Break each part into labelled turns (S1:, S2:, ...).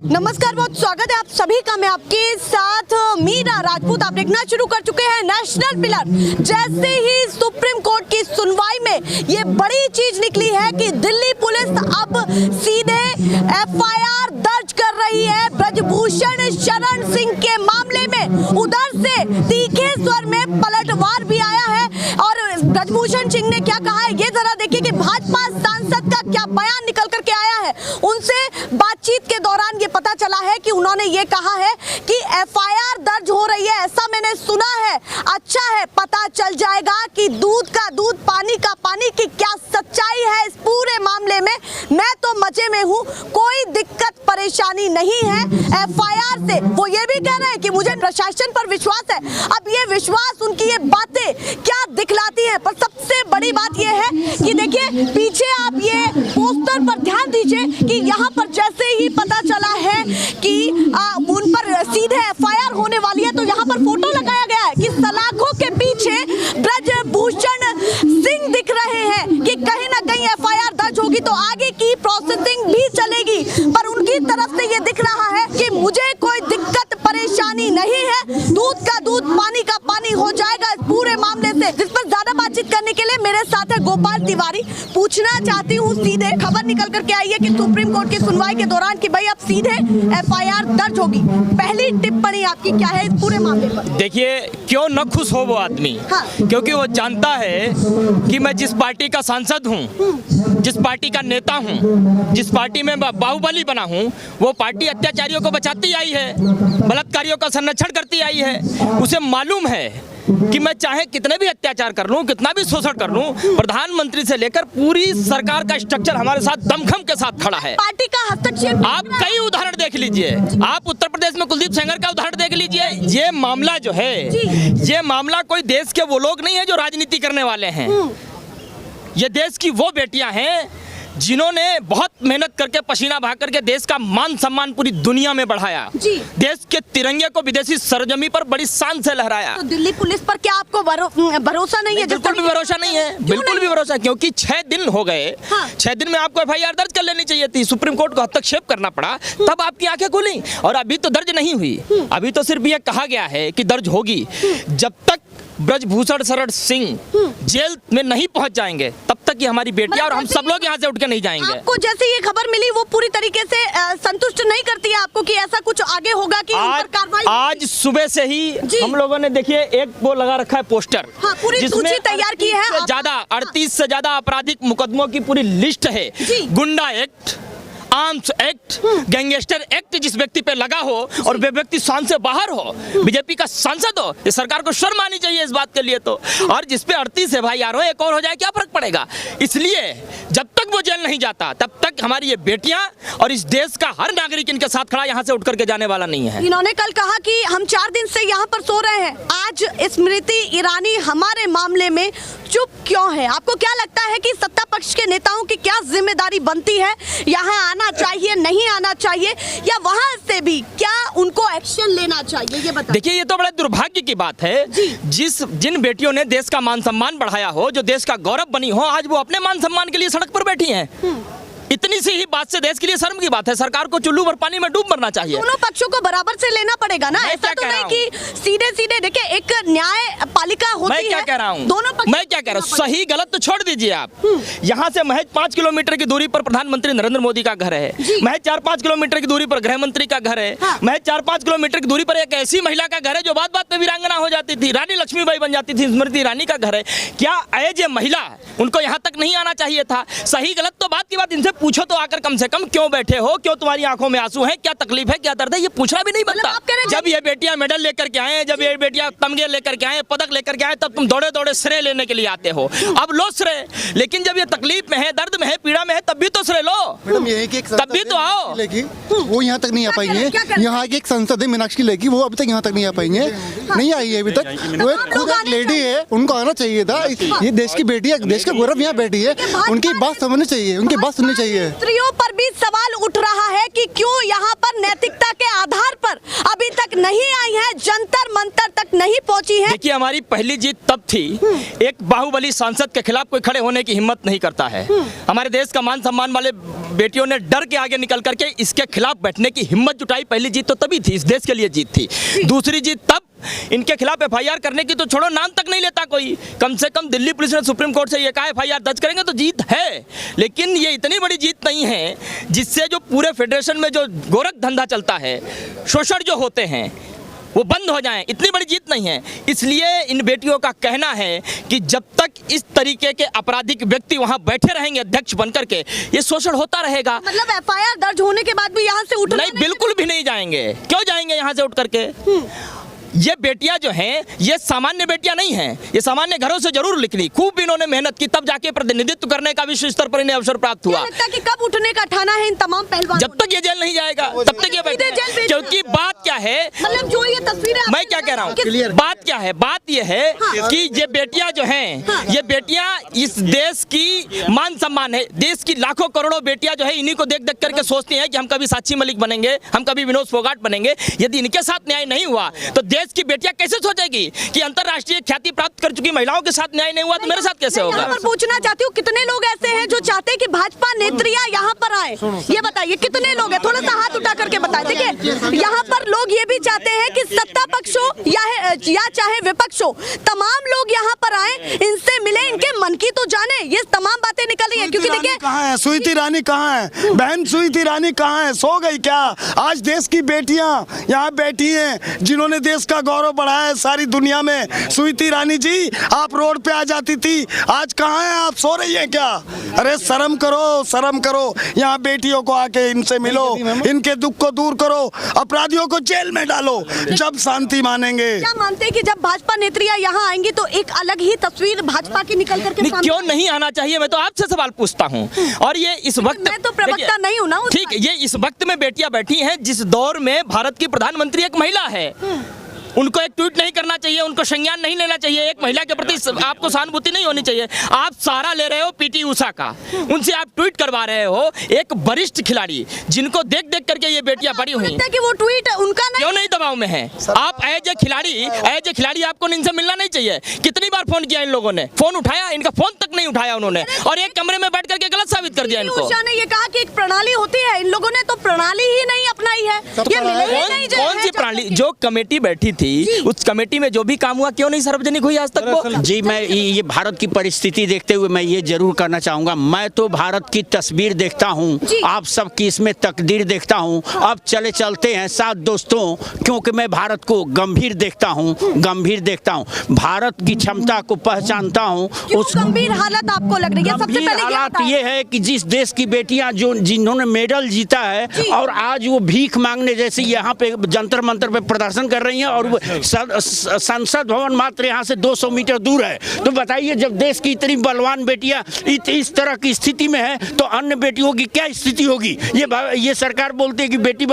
S1: नमस्कार, बहुत स्वागत है आप सभी का। मैं आपके साथ मीरा राजपूत। आप देखना शुरू कर चुके हैं नेशनल पिलर। जैसे ही सुप्रीम कोर्ट की सुनवाई में ये बड़ी चीज निकली है कि दिल्ली पुलिस अब सीधे एफआईआर दर्ज कर रही है ब्रजभूषण शरण सिंह के मामले में। उधर से तीखे स्वर में पलटवार भी आया है और ब्रजभूषण सिंह ने क्या कहा है ये जरा देखिए कि भाजपा सांसद का क्या बयान निकल करके आया है। उनसे बातचीत के दौरान ये पता चला है कि उन्होंने ये कहा है कि एफआईआर दर्ज हो रही है, ऐसा मैंने सुना है। अच्छा है, पता चल जाएगा कि दूध का दूध पानी का पानी की क्या सच्चाई है इस पूरे मामले में। मैं तो मजे में हूँ, कोई दिक्कत परेशानी नहीं है एफआईआर से। वो ये भी कह रहे हैं कि मुझे प्रशासन पर विश्वास है। अब ये विश्वास, उनकी ये बातें क्या दिखलाती हैं। पर सबसे बड़ी बात ये है कि देखिए पीछे आप ये पोस्टर पर ध्यान दीजिए कि यहाँ पर जैसे ही पता चला है कि उन पर सीधे एफआईआर होने वाली है तो यहाँ पर फोटो लगाया गया है कि सलाखों के पीछे ब्रजभूषण सिंह दिख रहे हैं कि कहीं ना कहीं एफआईआर दर्ज होगी तो आगे की प्रोसेसिंग भी चलेगी। पर उनकी तरफ से ये दिख रहा है कि मुझे कोई दिक्कत परेशानी नहीं है, दूध का दूध पानी का पानी हो जाएगा इस पूरे मामले से। जिस पर ज्यादा बातचीत करने के लिए मेरे साथ है गोपाल तिवारी। पूछना चाहती हूँ, सीधे खबर निकल करके आई है कि सुप्रीम कोर्ट की सुनवाई के दौरान कि भाई अब सीधे एफआईआर दर्ज होगी। पहली टिप्पणी आपकी क्या है इस पूरे मामले पर? देखिए,
S2: क्यों न खुश हो वो आदमी, क्योंकि वो जानता है कि मैं जिस पार्टी का सांसद हूँ, जिस पार्टी का नेता हूँ, जिस पार्टी में बाहुबली बना हूँ, वो पार्टी अत्याचारियों को बचाती आई है, बलात्कारियों का संरक्षण करती आई है। उसे मालूम है कि मैं चाहे कितने भी अत्याचार कर लूं, कितना भी शोषण कर लूं, प्रधानमंत्री से लेकर पूरी सरकार का स्ट्रक्चर हमारे साथ दमखम के साथ खड़ा है।
S1: पार्टी का हस्तक्षेप
S2: आप कई उदाहरण देख लीजिए। आप उत्तर प्रदेश में कुलदीप सेंगर का उदाहरण देख लीजिए। ये मामला जो है, ये मामला कोई देश के वो लोग नहीं है जो राजनीति करने वाले हैं। ये देश की वो बेटियां हैं जिन्होंने बहुत मेहनत करके पसीना बहा करके देश का मान सम्मान पूरी दुनिया में बढ़ाया, देश के तिरंगे को विदेशी सरजमी पर बड़ी शान से लहराया।
S1: तो दिल्ली पुलिस पर क्या आपको भरोसा नहीं है?
S2: बिल्कुल भी भरोसा नहीं है, बिल्कुल भी भरोसा, क्योंकि 6 दिन हो गए। 6 दिन में आपको एफआईआर दर्ज कर लेनी चाहिए थी। सुप्रीम कोर्ट को हस्तक्षेप करना पड़ा, तब आपकी आंखें खुली और अभी तो दर्ज नहीं हुई। अभी तो सिर्फ ये कहा गया है कि दर्ज होगी। जब तक ब्रजभूषण शरण सिंह जेल में नहीं पहुंच जाएंगे तब तक ये हमारी बेटियां और हम सब लोग यहाँ से उठ के नहीं जाएंगे।
S1: आपको जैसे ये खबर मिली वो पूरी तरीके से संतुष्ट नहीं करती है आपको कि ऐसा कुछ आगे होगा कि कार्रवाई?
S2: आज सुबह से ही हम लोगों ने देखिए एक वो लगा रखा है पोस्टर,
S1: पूरी सूची तैयार की है।
S2: 38 से ज्यादा आपराधिक मुकदमों की पूरी लिस्ट है। गुंडा act, arms act, gangster act जिस व्यक्ति पे लगा हो और वे व्यक्ति शान से बाहर हो, बीजेपी का सांसद हो, ये सरकार को शर्म आनी चाहिए इस बात के लिए। तो और जिस पे 38 है भाई, यारो एक और हो जाए क्या फर्क पड़ेगा। इसलिए जब तक वो जेल नहीं जाता तब तक हमारी ये बेटियां और इस देश का हर नागरिक इनके साथ खड़ा यहाँ से उठ करके जाने वाला नहीं है।
S1: इन्होंने कल कहा कि हम 4 दिन से यहाँ पर सो रहे हैं। आज स्मृति ईरानी हमारे मामले में चुप क्यों है? आपको क्या लगता है कि सत्ता पक्ष के नेताओं की क्या जिम्मेदारी बनती है? यहाँ आना चाहिए, नहीं आना चाहिए, या वहाँ से भी क्या उनको एक्शन लेना चाहिए, ये बताइए।
S2: देखिए, ये तो बड़े दुर्भाग्य की बात है। जिन बेटियों ने देश का मान सम्मान बढ़ाया हो, जो देश का गौरव बनी हो, आज वो अपने मान सम्मान के लिए सड़क पर बैठी हैं। इतनी सी ही बात से देश के लिए शर्म की बात है। सरकार को चुल्लू भर पानी में डूब मरना चाहिए।
S1: दोनों पक्षों को बराबर से लेना पड़ेगा ना। ऐसा तो नहीं कि सीधे सीधे। देखिए, एक न्याय पालिका होती है।
S2: मैं क्या कह रहा हूँ, मैं क्या कह रहा हूँ, सही गलत तो छोड़ दीजिए आप। यहाँ से महज 5 किलोमीटर की दूरी पर प्रधानमंत्री नरेंद्र मोदी का घर है। महज 4-5 किलोमीटर की दूरी पर गृह मंत्री का घर है। महज 4-5 किलोमीटर की दूरी पर एक ऐसी महिला का घर है जो बात बात में वीरांगना हो जाती थी, रानी लक्ष्मीबाई बन जाती थी, स्मृति ईरानी का घर है। क्या एज ए महिला उनको यहाँ तक नहीं आना चाहिए था? सही गलत तो बात की बात, इनसे पूछो तो आकर कम से कम क्यों बैठे हो, क्यों तुम्हारी आंखों में आंसू हैं, क्या तकलीफ है, क्या दर्द है, ये पूछना भी नहीं बनता। जब ये बेटियां मेडल लेकर के आए, जब ये बेटियां तमगे लेकर के आए, पदक लेकर के आए, तब तुम दौड़े दौड़े श्रेय लेने के लिए आते हो। अब लो श्रेय, लेकिन जब ये तकलीफ में है, दर्द में है, पीड़ा में है, तब भी तो श्रेय लो।
S3: मैडम, ये है कि
S2: तब भी तो आओ।
S3: वो यहाँ तक नहीं आ पाएंगे। यहाँ की एक संसद है मीनाक्षी लेखी, वो अभी तक यहाँ तक नहीं आ पाएंगे, नहीं आई है अभी तक। वो खुद एक लेडी है, उनको आना चाहिए था। ये देश की बेटी है, देश का गौरव यहाँ बैठी है, उनकी बात समझनी चाहिए, उनकी बात सुननी चाहिए।
S1: स्त्रियों पर भी सवाल उठ रहा है कि क्यों यहाँ पर नैतिकता के आधार पर अभी तक नहीं आई है, जंतर मंतर तक नहीं पहुंची है।
S2: देखिए, हमारी पहली जीत तब थी, एक बाहुबली सांसद के खिलाफ कोई खड़े होने की हिम्मत नहीं करता है। हमारे देश का मान सम्मान वाले बेटियों ने डर के आगे निकल करके इसके खिलाफ बैठने की हिम्मत जुटाई। पहली जीत तो तभी थी, इस देश के लिए जीत थी। दूसरी जीत तब इनके खिलाफ एफआईआर करने की, तो छोड़ो, नाम तक नहीं लेता कोई। कम से कम दिल्ली पुलिस ने सुप्रीम कोर्ट से ये कहा एफआईआर दर्ज करेंगे, तो जीत है। लेकिन ये इतनी बड़ी जीत नहीं है जिससे जो पूरे फेडरेशन में जो गोरख धंधा चलता है, शोषण जो होते हैं, वो बंद हो जाएं। इतनी बड़ी जीत नहीं है। इसलिए इन बेटियों का कहना है कि जब तक इस तरीके के आपराधिक व्यक्ति वहां बैठे रहेंगे अध्यक्ष बनकर के, ये शोषण होता रहेगा।
S1: मतलब एफआईआर दर्ज होने के बाद भी यहाँ से उठना
S2: नहीं, बिल्कुल भी नहीं जाएंगे। क्यों जाएंगे यहाँ से उठ करके? ये बेटियां जो हैं, ये सामान्य बेटियां नहीं हैं। ये सामान्य घरों से जरूर निकली, खूब इन्होंने मेहनत की, तब जाके प्रतिनिधित्व करने का विश्व स्तर पर इन्हें अवसर प्राप्त हुआ।
S1: लगता है कि कब उठने का ठाना है इन तमाम पहलवानों?
S2: जब तक ये जेल नहीं जाएगा तब तक ये बैठे। क्योंकि बात क्या है,
S1: मतलब जो ये तस्वीरें
S2: मैं क्या कह रहा हूँ, बात क्या है, बात ये है कि ये बेटियां जो हैं, ये बेटियां इस देश की मान सम्मान है। देश की लाखों करोड़ों बेटियां जो है, इन्हीं को देख देख करके सोचती हैं कि हम कभी साक्षी मलिक बनेंगे, हम कभी विनोद फोगाट बनेंगे। यदि इनके साथ न्याय नहीं हुआ तो देश की बेटियां कैसे सोचेगी कि अंतरराष्ट्रीय ख्याति प्राप्त कर चुकी महिलाओं के साथ न्याय नहीं हुआ तो मेरे साथ कैसे होगा?
S1: मैं पूछना चाहती हूँ, कितने लोग ऐसे हैं जो चाहते हैं कि भाजपा नेत्रियां यहाँ पर आए? ये बताइए, कितने लोग हैं? थोड़ा सा हाथ उठा करके बताइए। देखिए, यहाँ पर लोग ये भी चाहते हैं कि सत्ता पक्ष हो या चाहे विपक्ष हो, तमाम लोग यहाँ पर आए, इनसे मिले, इनके मन की तो जाने। ये तमाम बातें निकल रही है। क्योंकि देखिए,
S4: कहाँ है स्वीति रानी, कहाँ है बहन स्वीति रानी, कहाँ है? सो गई क्या? आज देश की बेटियां यहाँ बैठी हैं जिन्होंने देश का गौरव बढ़ाया है सारी दुनिया में। स्वीति रानी जी, आप रोड पे आ जाती थी, आज कहाँ हैं आप? सो रही है क्या? अरे शर्म करो, शर्म करो। यहाँ बेटियों को आके इनसे मिलो, इनके दुख को दूर करो, अपराधियों को जेल में डालो, जब शांति मानेंगे।
S1: क्या मानते हैं कि जब भाजपा नेत्रियां यहाँ आएंगी तो एक अलग ही तस्वीर भाजपा की निकल करके सामने?
S2: क्यों नहीं आना चाहिए? मैं तो आपसे सवाल पूछता हूँ। और ये इस वक्त,
S1: मैं तो प्रवक्ता नहीं हूँ ना।
S2: ठीक, ये इस वक्त में बेटियां बैठी हैं जिस दौर में भारत की प्रधानमंत्री एक महिला है। उनको एक ट्वीट नहीं करना चाहिए, उनको संज्ञान नहीं लेना चाहिए, एक महिला के प्रति आपको सहानुभूति नहीं होनी चाहिए। आप सहारा ले रहे हो पीटी उषा का, उनसे आप ट्वीट करवा रहे हो, एक वरिष्ठ खिलाड़ी जिनको देख देख करके ये बेटियां बड़ी हुई।
S1: कि वो ट्वीट उनका नहीं,
S2: क्यों नहीं दबाव में है? आप एज ए खिलाड़ी आपको इनसे मिलना नहीं चाहिए? कितनी बार फोन किया इन लोगों ने? फोन उठाया? इनका फोन तक नहीं उठाया उन्होंने, और एक कमरे में बैठ करके गलत साबित कर दिया इनको।
S1: उषा ने ये कहा कि एक प्रणाली होती है, इन लोगों ने तो प्रणाली ही नहीं अपनाई है। ये मिले ही नहीं।
S2: कौन सी प्रणाली? जो कमेटी बैठी थी, उस कमेटी में जो भी काम हुआ क्यों नहीं सार्वजनिक हुई आज तक वो?
S5: जी, मैं ये भारत की परिस्थिति देखते हुए मैं ये जरूर करना चाहूँगा, मैं तो भारत की तस्वीर देखता हूँ, आप सबकी इसमें तकदीर देखता हूँ। अब चलते हैं साथ दोस्तों, क्योंकि मैं भारत को गंभीर देखता हूँ, गंभीर देखता हूँ, भारत की क्षमता को पहचानता हूँ।
S1: उस गंभीर हालत आपको लग रही है? सबसे पहले
S5: हालात ये है कि जिस देश की बेटियां जिन्होंने मेडल जीता है और आज वो भीख मांगने जैसे यहाँ पे जंतर मंतर पे प्रदर्शन कर रही हैं, और संसद भवन मात्र यहाँ से 200 मीटर दूर है। तो बताइए, जब देश की इतनी बलवान बेटियां इस तरह की स्थिति में है तो अन्य बेटियों की क्या स्थिति होगी? ये सरकार बोलती है कि बेटी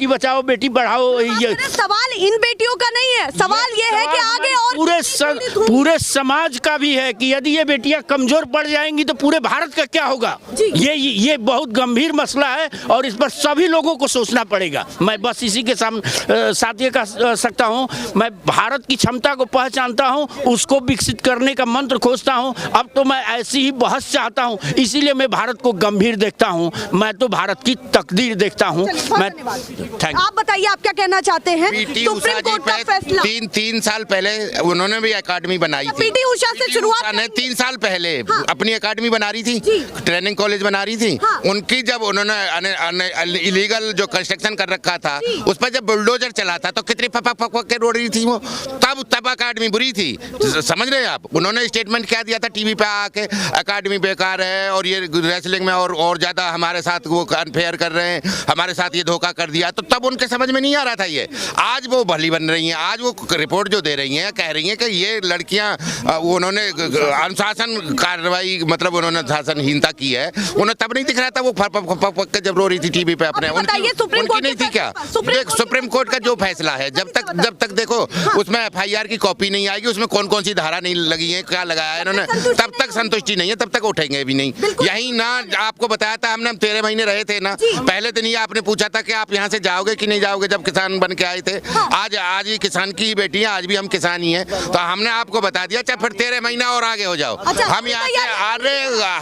S5: बचाओ बेटी बढ़ाओ। ये
S1: सवाल इन बेटियों का नहीं है, सवाल ये है कि आगे और
S5: पूरे समाज का भी है कि यदि ये बेटियां कमजोर पड़ जाएंगी तो पूरे भारत का क्या होगा? ये बहुत गंभीर मसला है और इस पर सभी लोगों को सोचना पड़ेगा। मैं बस इसी के साथ ये कह सकता हूँ, मैं भारत की क्षमता को पहचानता हूँ, उसको विकसित करने का मंत्र खोजता हूँ। अब तो मैं ऐसी ही बहस चाहता हूँ, इसीलिए मैं भारत को गंभीर देखता हूँ, मैं तो भारत की तकदीर देखता हूँ।
S1: आप बताइए, आप क्या कहना चाहते हैं? सुप्रीम कोर्ट का फैसला
S6: 3 साल पहले उन्होंने भी अकादमी बनाई थी।
S1: पीटी उषा से शुरुआत
S6: ने 3 साल पहले अपनी अकादमी बना रही थी, ट्रेनिंग कॉलेज बना रही थी। उनकी जब उन्होंने इलीगल जो कंस्ट्रक्शन कर रखा था उस पर जब बुलडोजर चला था तो कितनी फपक के रोड रही थी वो, तब अकादमी बुरी थी। समझ रहे हैं आप? उन्होंने स्टेटमेंट क्या दिया था टीवी पे आके, अकादमी बेकार है और ये रेसलिंग में और ज्यादा हमारे साथ वो अनफेयर कर रहे हैं, हमारे साथ ये धोखा कर दिया। तो तब उनके समझ में नहीं आ रहा था ये। आज वो भली बन रही हैं, आज वो रिपोर्ट जो दे रही हैं कह रही हैं कि ये लड़कियां उन्होंने अनुशासन कार्रवाई मतलब उन्होंने शासनहीनता की है। उन्हें तब नहीं दिख रहा था वो फक जब रो रही थी टीवी पे अपने।
S1: बताइए, सुप्रीम
S6: बाकी नहीं थी क्या? देख, सुप्रीम कोर्ट का जो फैसला है, जब तक देखो उसमें FIR की कॉपी नहीं आएगी, उसमें कौन कौन सी धारा नहीं लगी है, क्या लगाया है इन्होंने, तब तक संतुष्टि नहीं है, तब तक उठेंगे भी नहीं। यही ना आपको बताया था हमने, 13 महीने रहे थे ना, पहले दिन ही आपने पूछा था कि आप यहाँ से जाओगे कि नहीं जाओगे, जब किसान बन के आए थे। आज ही किसान की ही बेटी है, आज भी हम किसान ही हैं, तो हमने आपको बता दिया, चाहे फिर 13 महीना और आगे हो जाओ। हम यहाँ से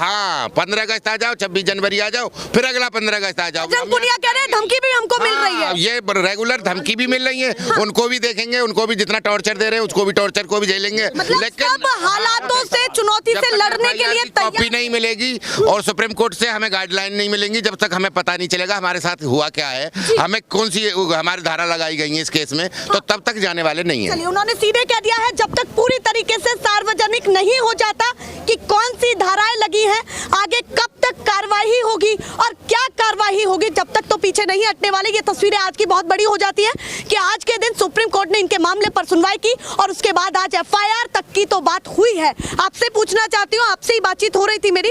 S6: हाँ 15 अगस्त आ जाओ, 26 जनवरी आ जाओ, फिर अगला 15 अगस्त आ जाओ।
S1: पुनिया कह रहे हैं धमकी भी हमको मिल रही है।
S6: ये रेगुलर धमकी भी मिल रही है, उनको भी देखेंगे, उनको भी जितना टॉर्चर दे रहे हैं उसको भी टॉर्चर को भी झेलेंगे।
S1: लेकिन सब हालातों से चुनौती से लड़ने के लिए
S6: कॉपी नहीं मिलेगी और सुप्रीम कोर्ट से हमें गाइडलाइन नहीं मिलेंगी, जब तक हमें पता नहीं चलेगा हमारे साथ हुआ क्या है, हमें कौन सी हमारी धारा लगाई गई है इस केस में, तो तब तक जाने वाले नहीं है।
S1: उन्होंने सीधे कह दिया है, जब तक पूरी तरीके से सार्वजनिक नहीं हो जाता कि कौन सी धाराएं लगी हैं, आगे कब तक कार्रवाई होगी और क्या कार्रवाई होगी, जब तक तो पीछे नहीं हटने वाले। ये तस्वीरें आज की बहुत बड़ी हो जाती है कि आज के दिन सुप्रीम कोर्ट ने इनके मामले पर सुनवाई की और उसके बाद आज FIR तक की तो बात हुई है। आपसे पूछना चाहती हूँ, आपसे ही बातचीत हो रही थी मेरी,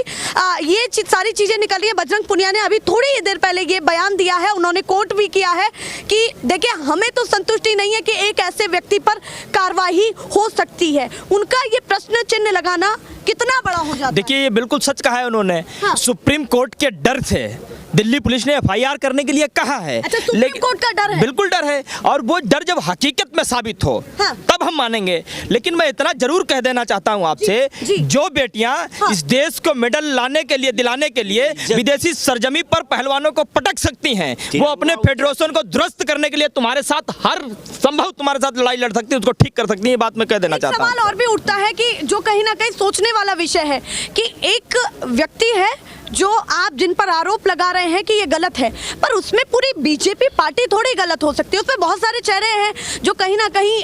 S1: ये सारी चीजें निकल रही है। बजरंग पुनिया ने अभी थोड़ी ही देर पहले ये बयान दिया है, उन्होंने कोर्ट भी किया है कि देखिए हमें तो संतुष्टि नहीं है कि एक ऐसे व्यक्ति पर कार्रवाई हो सकती है। उनका ये प्रश्न चिन्ह लगाना कितना बड़ा हो जाता है?
S2: देखिए ये बिल्कुल सच कहा है उन्होंने। सुप्रीम कोर्ट के डर से दिल्ली पुलिस ने FIR करने के लिए कहा है।
S1: अच्छा, सुप्रीम कोर्ट का डर है?
S2: बिल्कुल डर है, और वो डर जब हकीकत में साबित हो तब हम मानेंगे। लेकिन मैं इतना जरूर कह देना चाहता हूं आपसे, जो बेटियां इस देश को मेडल लाने के लिए, दिलाने के लिए विदेशी सरजमी पर पहलवानों को पटक सकती हैं, वो अपने फेडरेशन को दुरुस्त करने के लिए तुम्हारे साथ हर संभव तुम्हारे साथ लड़ाई लड़ सकती है, उसको ठीक कर सकती है। ये बात मैं कह देना चाहता हूँ।
S1: सवाल और भी उठता है कि जो कहीं ना कहीं सोचने वाला विषय है कि एक व्यक्ति है जो आप जिन पर आरोप लगा रहे हैं कि ये गलत है, पर उसमें पूरी बीजेपी पार्टी थोड़ी गलत हो सकती है। उसमें बहुत सारे चेहरे हैं जो कहीं ना कहीं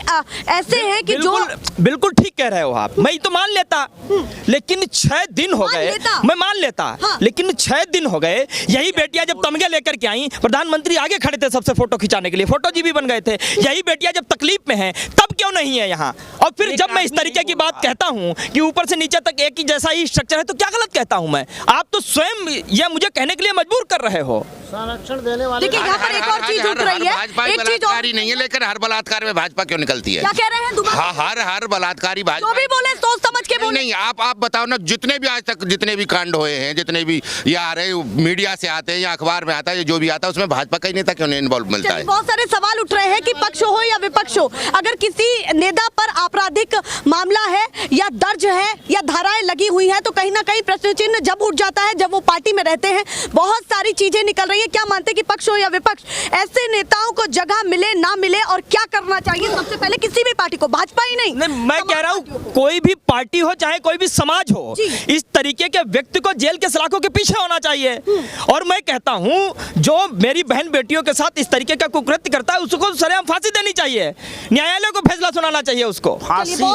S1: ऐसे हैं कि जो
S2: बिल्कुल ठीक कह रहे हो आप, मैं तो मान लेता, लेकिन 6 दिन हो गए, मैं मान लेता, लेकिन 6 दिन हो गए, यही बेटियां जब तमगे लेकर के आई, प्रधानमंत्री आगे खड़े थे सबसे फोटो खिंचाने के लिए, फोटो जी भी बन गए थे। यही बेटियां जब तकलीफ में हैं तब क्यों नहीं है यहाँ? और फिर जब मैं इस तरीके की बात कहता हूँ कि ऊपर से नीचे तक एक ही जैसा ही स्ट्रक्चर है, तो क्या गलत कहता हूँ मैं? आप तो स्वयं यह मुझे कहने के लिए मजबूर कर रहे हो।
S3: संरक्षण देने वाले
S1: देखिए यहाँ पर एक और चीज उठ रही है, एक चीज और
S6: नहीं है, लेकिन हर बलात्कार में भाजपा क्यों निकलती है?
S1: क्या कह रहे हैं दोबारा?
S6: हर बलात्कारी भाजपा,
S1: जो भी बोले सोच समझ के बोले।
S6: नहीं, आप बताओ ना, जितने भी आज तक जितने भी कांड हुए हैं, जितने भी ये आ रहे मीडिया से आते हैं या अखबार में आता है, जो भी आता है उसमें भाजपा का ही नेता क्यों नहीं इन्वॉल्व मिलता है?
S1: बहुत सारे सवाल उठ रहे हैं कि पक्ष हो या विपक्ष हो, अगर किसी नेता पर आपराधिक मामला है या दर्ज है या धाराएं लगी हुई है, तो कहीं ना कहीं प्रश्न चिन्ह जब उठ जाता है जब वो पार्टी में रहते हैं। बहुत सारी चीजें निकल रही है, क्या मानते हैं कि पक्ष हो या विपक्ष, ऐसे नेताओं को जगह मिले ना मिले और क्या करना चाहिए? सबसे पहले किसी भी पार्टी को, भाजपा ही नहीं,
S2: मैं कह रहा हूँ कोई भी पार्टी हो चाहे कोई भी समाज हो, इस तरीके के व्यक्ति को जेल के सलाखों के पीछे होना चाहिए। और मैं कहता हूँ जो मेरी बहन बेटियों के साथ इस तरीके का कुकृत्य करता है उसको सरेआम फांसी देनी चाहिए, न्यायालय को फैसला सुनाना चाहिए उसको।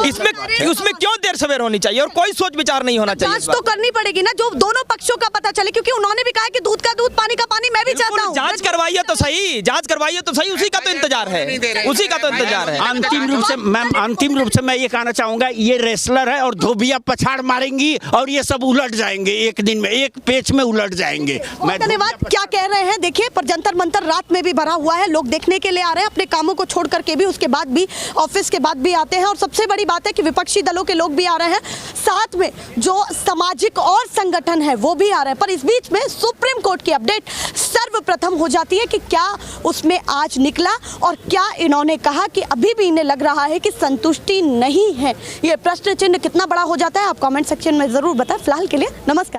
S2: इसमें उसमें क्यों देर सवेर होनी चाहिए और कोई सोच विचार नहीं होना चाहिए?
S1: जांच तो करनी पड़ेगी ना, जो दोनों पक्षों का पता चले, क्योंकि उन्होंने भी कहा कि दूध का दूध पानी का पानी। मैं भी चाहता हूँ
S2: जांच करवाइए तो सही, जांच करवाइए तो सही, उसी का तो इंतजार है, उसी का तो इंतजार है।
S5: अंतिम रूप से मैं ये कहना चाहूंगा, ये रेसलर है और धोबिया पछाड़ मारेंगी और ये सब उलट जाएंगे, एक दिन में एक पेच में उलट जाएंगे।
S1: धन्यवाद। क्या कह रहे हैं देखिए, पर जंतर मंतर रात में भी भरा हुआ है, लोग देखने के लिए आ रहे हैं, अपने कामों को छोड़ करके भी, उसके बाद भी, ऑफिस के बाद भी आते हैं। और सबसे बड़ी बात है कि विपक्षी दलों के लोग भी आ रहे हैं, साथ में जो सामाजिक और संगठन है वो भी आ रहे हैं। पर इस बीच में सुप्रीम कोर्ट की अपडेट सर्वप्रथम हो जाती है कि क्या उसमें आज निकला और क्या इन्होंने कहा कि अभी भी इन्हें लग रहा है कि संतुष्टि नहीं है। ये प्रश्न चिन्ह कितना बड़ा हो जाता है, आप कमेंट सेक्शन में जरूर बताएं। फिलहाल के लिए नमस्कार।